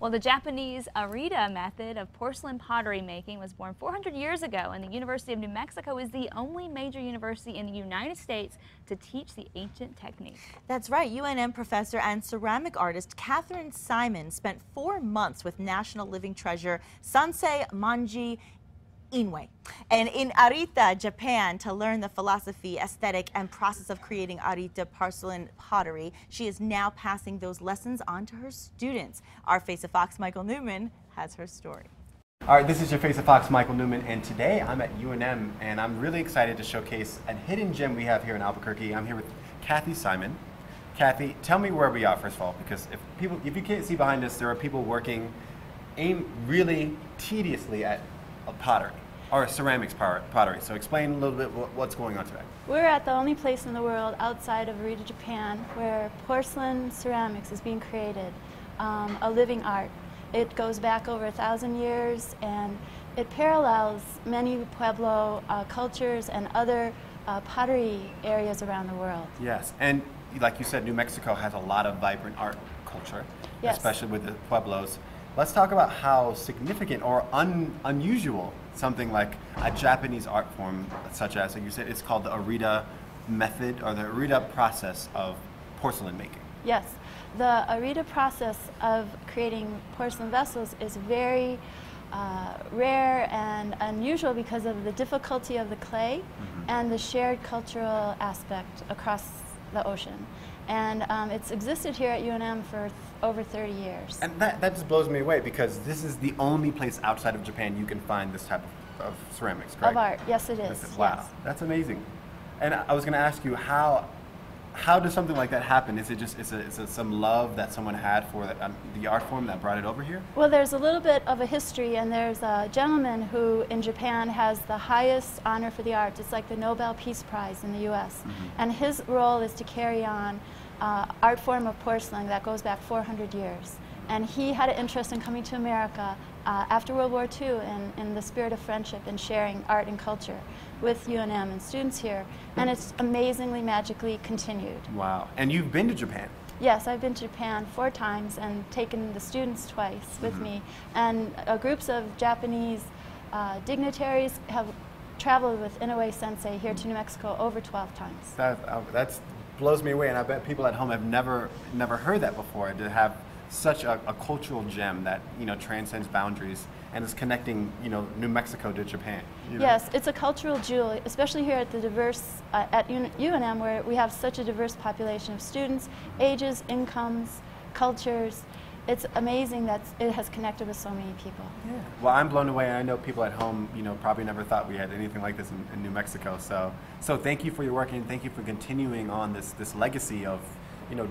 Well, the Japanese Arita method of porcelain pottery making was born 400 years ago, and the University of New Mexico is the only major university in the United States to teach the ancient technique. That's right. UNM professor and ceramic artist Kathryne Cyman spent 4 months with national living treasure Sansei Manji Inoue and in Arita, Japan, to learn the philosophy, aesthetic, and process of creating Arita porcelain pottery. She is now passing those lessons on to her students. Our Face of Fox Michael Newman has her story. All right, this is your Face of Fox Michael Newman, and today I'm at UNM, and I'm really excited to showcase a hidden gem we have here in Albuquerque. I'm here with Kathryne Cyman. Kathy, tell me where we are first of all, because if you can't see behind us, there are people working really tediously at a pottery. Or ceramics pottery. So explain a little bit what's going on today. We're at the only place in the world outside of Arita, Japan, where porcelain ceramics is being created, a living art. It goes back over 1,000 years, and it parallels many Pueblo cultures and other pottery areas around the world. Yes, and like you said, New Mexico has a lot of vibrant art culture, yes, especially with the Pueblos. Let's talk about how significant or unusual something like a Japanese art form, such as, like you said, it's called the Arita method or the Arita process of porcelain making. Yes, the Arita process of creating porcelain vessels is very rare and unusual because of the difficulty of the clay and the shared cultural aspect across the ocean. And it's existed here at UNM for over 30 years. And that just blows me away, because this is the only place outside of Japan you can find this type of ceramics, correct? Of art, yes it is. Wow, yes. That's amazing. And I was going to ask you, how does something like that happen? Is it just is it some love that someone had for the art form that brought it over here? Well, there's a little bit of a history, and there's a gentleman who in Japan has the highest honor for the arts. It's like the Nobel Peace Prize in the U.S. And his role is to carry on art form of porcelain that goes back 400 years. And he had an interest in coming to America after World War II in the spirit of friendship and sharing art and culture with UNM and students here. And it's amazingly, magically continued. Wow. And you've been to Japan? Yes, I've been to Japan 4 times and taken the students twice with me. And groups of Japanese dignitaries have traveled with Inoue Sensei here to New Mexico over 12 times. That blows me away, and I bet people at home have never heard that before, to have such a cultural gem that transcends boundaries and is connecting New Mexico to Japan. Yes, it's a cultural jewel, especially here at the diverse at UNM, where we have such a diverse population of students, ages, incomes, cultures. It's amazing that it has connected with so many people. Yeah. Well, I'm blown away. I know people at home, probably never thought we had anything like this in New Mexico. So thank you for your work, and thank you for continuing on this legacy of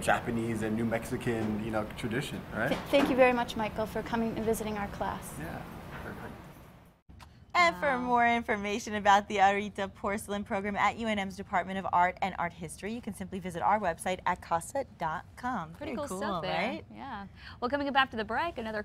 Japanese and New Mexican tradition. Right. Thank you very much, Michael, for coming and visiting our class. Yeah. Perfect. And for more information about the Arita Porcelain program at UNM's Department of Art and Art History, you can simply visit our website at casa.com. Pretty cool stuff stuff there. Right? Yeah. Well, coming up after the break, another